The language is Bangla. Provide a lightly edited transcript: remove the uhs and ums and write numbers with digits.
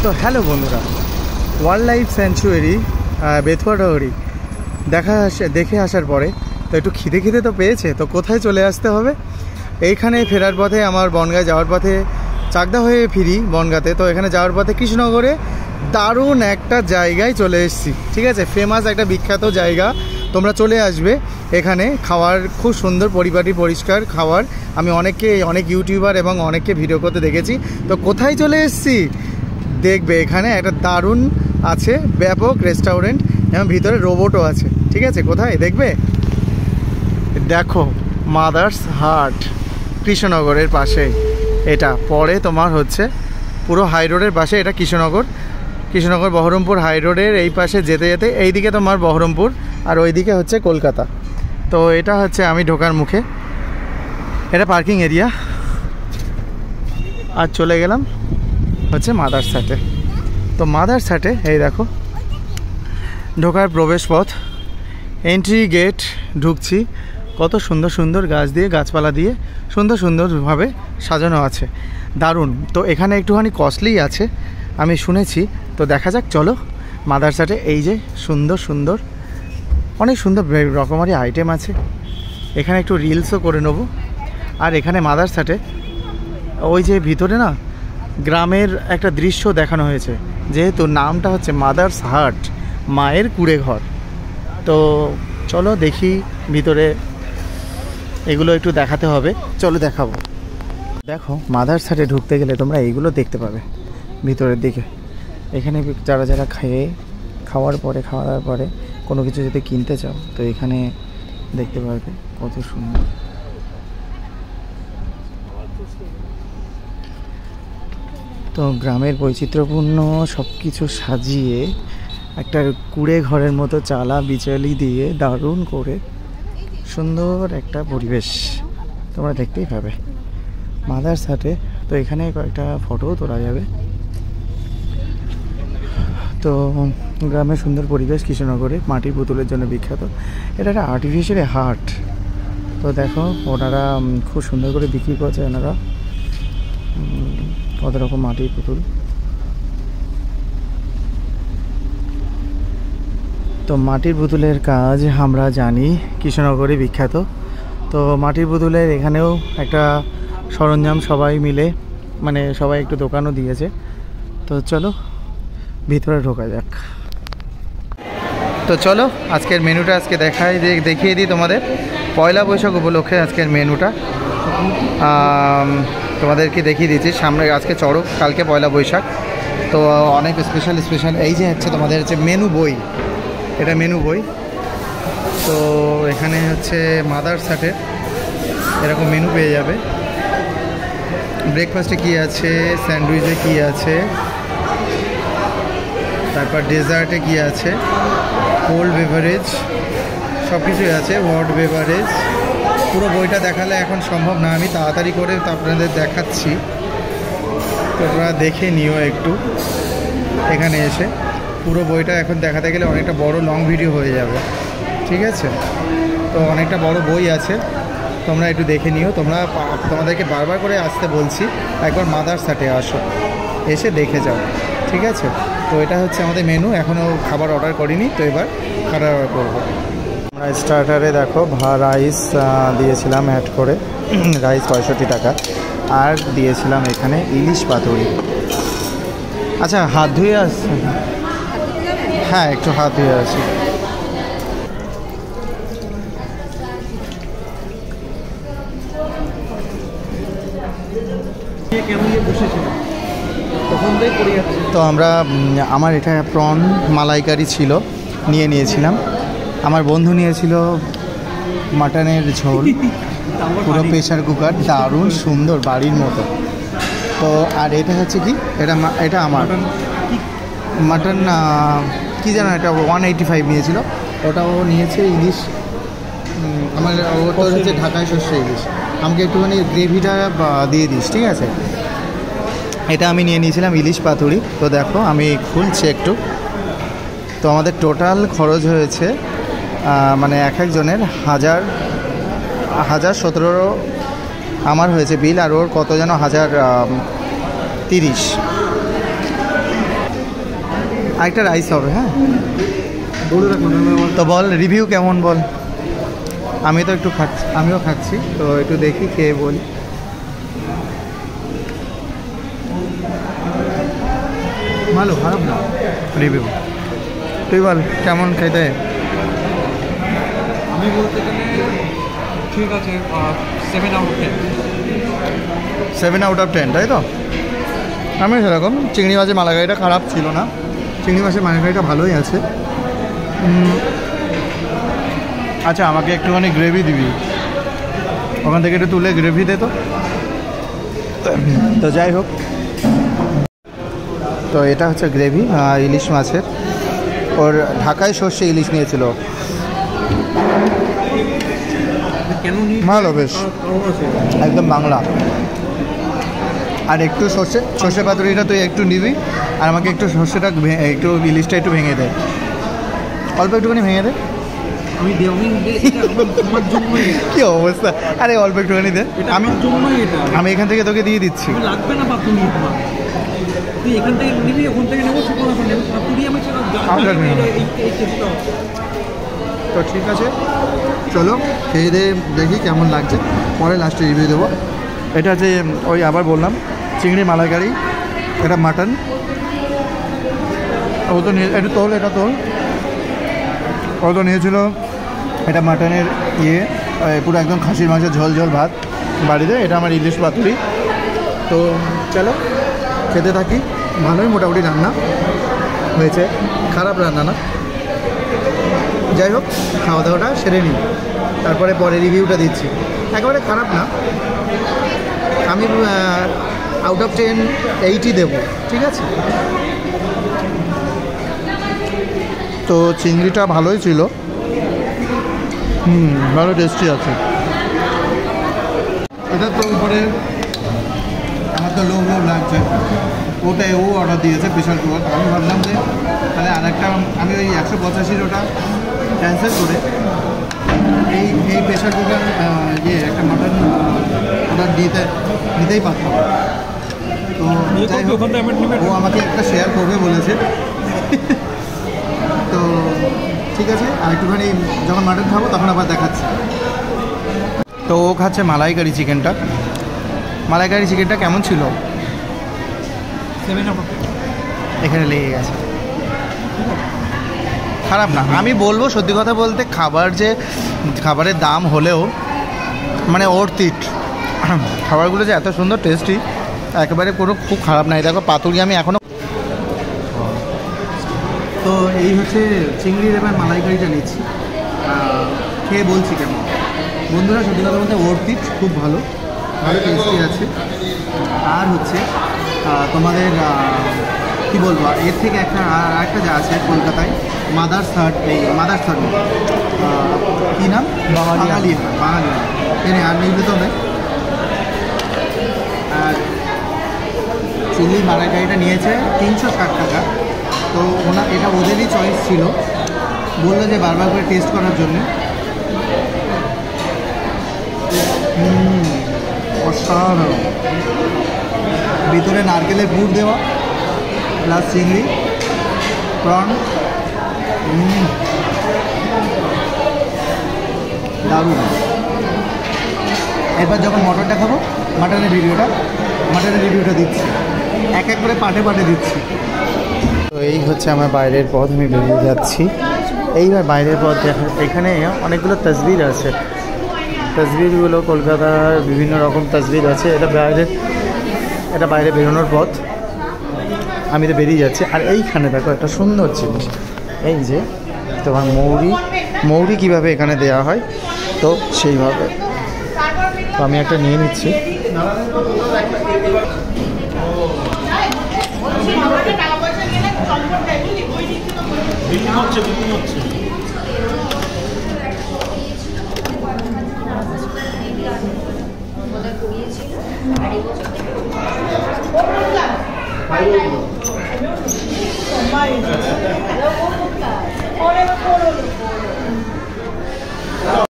তো হ্যালো বন্ধুরা, wild life sanctuary Bethua Dahari দেখে আসার পরে তো একটু খিদে তো পেয়েছে। তো কোথায় চলে আসতে হবে? এইখানে ফেরার পথে আমার বনগাঁ যাওয়ার পথে চাকদা হয়ে ফিরি বনগাঁতে। তো এখানে যাওয়ার পথে কৃষ্ণনগরে দারুণ একটা জায়গায় চলে এসেছি। ঠিক আছে, ফেমাস একটা বিখ্যাত জায়গা। তোমরা চলে আসবে এখানে। খাওয়ার খুব সুন্দর, পরিপাটি পরিষ্কার খাওয়ার। আমি অনেক ইউটিউবার এবং অনেককে ভিডিও করতে দেখেছি। তো কোথায় চলে এসেছি দেখবে। এখানে একটা দারুণ আছে ব্যাপক রেস্টুরেন্ট এবং ভিতরে রোবটও আছে। ঠিক আছে, কোথায় দেখবে? দেখো, মাদার্স হাট, কৃষ্ণনগরের পাশে। এটা পরে তোমার হচ্ছে পুরো হাই রোডের পাশে। এটা কৃষ্ণনগর বহরমপুর হাই রোডের এই পাশে যেতে যেতে এইদিকে তোমার বহরমপুর আর ওইদিকে হচ্ছে কলকাতা। তো এটা হচ্ছে আমি ঢোকার মুখে, এটা পার্কিং এরিয়া। আর চলে গেলাম হচ্ছে মাদার্স হাটে। তো মাদার্স হাটে এই দেখো ঢোকার প্রবেশ পথ, এন্ট্রি গেট। ঢুকছি, কত সুন্দর সুন্দর গাছ দিয়ে, গাছপালা দিয়ে সুন্দরভাবে সাজানো আছে, দারুণ। তো এখানে একটুখানি কস্টলি আছে আমি শুনেছি। তো দেখা যাক, চলো মাদার্স হাটে। এই যে সুন্দর অনেক সুন্দর রকমারি আইটেম আছে। এখানে একটু রিলসও করে নেব। আর এখানে মাদার্স হাটে ওই যে ভিতরে না গ্রামের একটা দৃশ্য দেখানো হয়েছে, যেহেতু নামটা হচ্ছে মাদার্স হাট, মায়ের কুঁড়ে ঘর। তো চলো দেখি ভিতরে, এগুলো একটু দেখাতে হবে। চলো দেখাবো। দেখো, মাদার্স হাটে ঢুকতে গেলে তোমরা এইগুলো দেখতে পাবে ভিতরের দিকে। এখানে যারা খাওয়া দাওয়ার পরে কোনো কিছু যদি কিনতে চাও তো এখানে দেখতে পারবে, কত সুন্দর। তো গ্রামের বৈচিত্র্যপূর্ণ সব কিছু সাজিয়ে একটা কুঁড়ে ঘরের মতো চালা বিচালি দিয়ে দারুণ করে সুন্দর একটা পরিবেশ তোমরা দেখতেই পাবে মাদার্স হাটে। তো এখানে কয়েকটা ফটোও তোলা যাবে। তো গ্রামের সুন্দর পরিবেশ, কৃষ্ণনগরে মাটির পুতুলের জন্য বিখ্যাত। এটা একটা আর্টিফিশিয়াল হাট। তো দেখো, ওনারা খুব সুন্দর করে বিক্রি করছে। ওনারা কত রকম মাটির পুতুল। তো মাটির পুতুলের কাজ আমরা জানি কৃষ্ণনগরে বিখ্যাত। তো মাটির পুতুলের এখানেও একটা সরঞ্জাম সবাই মিলে, মানে সবাই একটু দোকানও দিয়েছে। তো চলো ভিতরে ঢোকা যাক। তো চলো আজকের মেনুটা দেখিয়ে দিই তোমাদের। পয়লা বৈশাখ উপলক্ষে আজকের মেনুটা তোমাদেরকে দেখিয়ে দিচ্ছি। সামনে আজকে চড়ক, কালকে পয়লা বৈশাখ। তো অনেক স্পেশাল এই যে হচ্ছে তোমাদের হচ্ছে মেনু বই। এটা মেনু বই। তো এখানে হচ্ছে মাদার্স হাটের এরকম মেনু পেয়ে যাবে। ব্রেকফাস্টে কী আছে, স্যান্ডউইচে কী আছে, তারপর ডেজার্টে কী আছে, কোল্ড বেভারেজ সব কিছুই আছে, হট বেভারেজ। পুরো বইটা দেখালে এখন সম্ভব না, আমি তাড়াতাড়ি করে আপনাদের দেখাচ্ছি। তোমরা দেখে নিও একটু এখানে এসে। পুরো বইটা এখন দেখাতে গেলে অনেকটা বড় লং ভিডিও হয়ে যাবে। ঠিক আছে, তো অনেকটা বড় বই আছে, তোমরা একটু দেখে নিও। তোমাদেরকে বারবার করে আসতে বলছি, একবার মাদার্স হাটে আসো, এসে দেখে যাও। ঠিক আছে, তো এটা হচ্ছে আমাদের মেনু। এখনও খাবার অর্ডার করিনি, তো এবার খাবার অর্ডার করবো। আমরা স্টার্টারে দেখো রাইস দিয়েছিলাম অ্যাড করে, রাইস 65 টাকা। আর দিয়েছিলাম এখানে ইলিশ পাতুরি। আচ্ছা, হাত ধুয়ে আসছে? হ্যাঁ, একটু হাত ধুয়ে আসি। তো আমার এটা প্রন মালাইকারি ছিল, নিয়েছিলাম। আমার বন্ধু নিয়েছিল মাটনের ঝোল, পুরো প্রেশার কুকার, দারুণ সুন্দর, বাড়ির মতো। তো আর এটা হচ্ছে কি, এটা আমার মাটন কী যেন, এটা 185 নিয়েছিল। ওটাও নিয়েছে ইলিশ। আমার ওটা হচ্ছে ঢাকায় সর্ষে ইলিশ। আমাকে একটুখানি গ্রেভিটা দিয়ে দিস, ঠিক আছে? এটা আমি নিয়েছিলাম ইলিশ পাতুরি। তো দেখো আমি খুলছি একটু। তো আমাদের টোটাল খরচ হয়েছে মানে এক একজনের 1017 আমার হয়েছে বিল। আর ওর কত যেন 1030। আরেকটা রাইস হবে। হ্যাঁ তো বল রিভিউ কেমন বল। আমি তো একটু খাচ্ছি, আমিও খাচ্ছি, তো একটু দেখি খেয়ে বলি। ভালো, খারাপ না রিভিউ। তুই বল কেমন খেতে। আমি বলতে গেলে ঠিক আছে, 7 আউট অফ 10। 7 আউট অফ 10, তাই তো? আমি সেরকম চিংড়ি মাছের মালাইকারিটা খারাপ ছিল না, চিংড়ি মাছের মালাইকারিটা ভালোই আছে। আচ্ছা আমাকে একটুখানি গ্রেভি দিবি, ওখান থেকে একটু তুলে গ্রেভি দে তো। তো যাই হোক, তো এটা হচ্ছে গ্রেভি ইলিশ মাছের। ওর ঢাকায় সর্ষে ইলিশ নিয়েছিল। ভালো, বেশ একদম বাংলা। আর একটু সর্ষে পাতুরিটা তুই একটু নিবি, আর আমাকে একটু সর্ষেটা একটু ইলিশটা একটু ভেঙে দে, অল্প একটুখানি ভেঙে দে। আমি কি অবস্থা, আরে অল্প একটুখানি দে। আমি এখান থেকে তোকে দিয়ে দিচ্ছি। লাগবে না পাতুরি, তুই এখান থেকে নিবি, ওখান থেকে নেবো, পাতুরি আমি তো ঠিক আছে, চলো খেয়ে দিয়ে দেখি কেমন লাগছে, পরে লাস্টে রিভিউ দেবো। এটা হচ্ছে ওই আবার বললাম চিংড়ি মালাইকারি, এটা মাটন। ও তো একটু তোল, এটা তোল। ও তো নিয়েছিল এটা মাটনের পুরো একদম খাসির মাংসের ঝোল ঝোল ভাত বাড়িতে। এটা আমার ইলিশ পাতুরি। তো চলো খেতে থাকি। ভালোই মোটামুটি রান্না হয়েছে, খারাপ রান্না না। যাই হোক, খাওয়া দাওয়াটা সেরে নিই, তারপরে পরে রিভিউটা দিচ্ছি। একেবারে খারাপ না, আমি আউট অফ 10 8ই দেবো, ঠিক আছে? তো চিংড়িটা ভালোই ছিল, ভালো টেস্টি আছে। এটা তো উপরে আমার তো লোভ লাগছে, ওটাই ও অর্ডার দিয়েছে প্রেশার কুকার। আমি ভাবলাম যে তাহলে আরেকটা আমি ওই 185 ওটা ক্যান্সেল করে এই প্রেশার কুকার একটা মাটন অর্ডার নিতেই পারতাম। তো যাই হোক, ও আমাকে একটা শেয়ার করবে বলেছে। তো ঠিক আছে, আর একটুখানি যখন মাটন খাবো তখন আবার দেখাচ্ছি। তো ও খাচ্ছে মালাইকারি চিকেনটা। মালাইকারি চিকেনটা কেমন ছিল? 7 আউট অফ 10। এখানে লেগে গেছে, খারাপ না। আমি বলবো সত্যি কথা বলতে, খাবারের দাম হলেও মানে অর্থিত। খাবারগুলো যে এত সুন্দর টেস্টি, একেবারে কোনো খুব খারাপ নাই। দেখো পাতুরি আমি এখনও। তো এই হচ্ছে চিংড়ির এবার মালাইকারিটা নিচ্ছি, খেয়ে বলছি কেমন। বন্ধুরা সত্যি কথা বলতে অর্থিত, খুব ভালো ভালো টেস্টি আছে। আর হচ্ছে তোমাদের কী বলবো, এর থেকে একটা যা আছে কলকাতায় মাদার্স হাট, কী নাম, বাঙালি এনে আর নির্মিত নেই। আর চিংড়ি মালাইকারিটা নিয়েছে 360 টাকা। তো এটা ওদেরই চয়েস ছিল, বললো যে বারবার করে টেস্ট করার জন্য। অসাধারণ, ভিতরে নারকেলের পুর দেওয়া, প্লাস চিংড়ি প্রন, দারুণ। এরপর যখন মটনটা খাবো, মাটনের রিভিউটা দিচ্ছি, এক এক করে পাটে দিচ্ছি। তো এই হচ্ছে আমার বাইরের পথ, আমি বেরিয়ে যাচ্ছি। এইবার বাইরের পথ এখানে অনেকগুলো তসবির আছে, তসবিরগুলো কলকাতার বিভিন্ন রকম তসবির আছে। এটা বাইরে বেরোনোর পথ, আমি তো বেরিয়ে যাচ্ছি। আর এইখানে দেখো একটা সুন্দর জিনিস, এই যে তোমার মৌরি কীভাবে এখানে দেওয়া হয়, তো সেইভাবে। তো আমি একটা নিয়ে নিচ্ছি।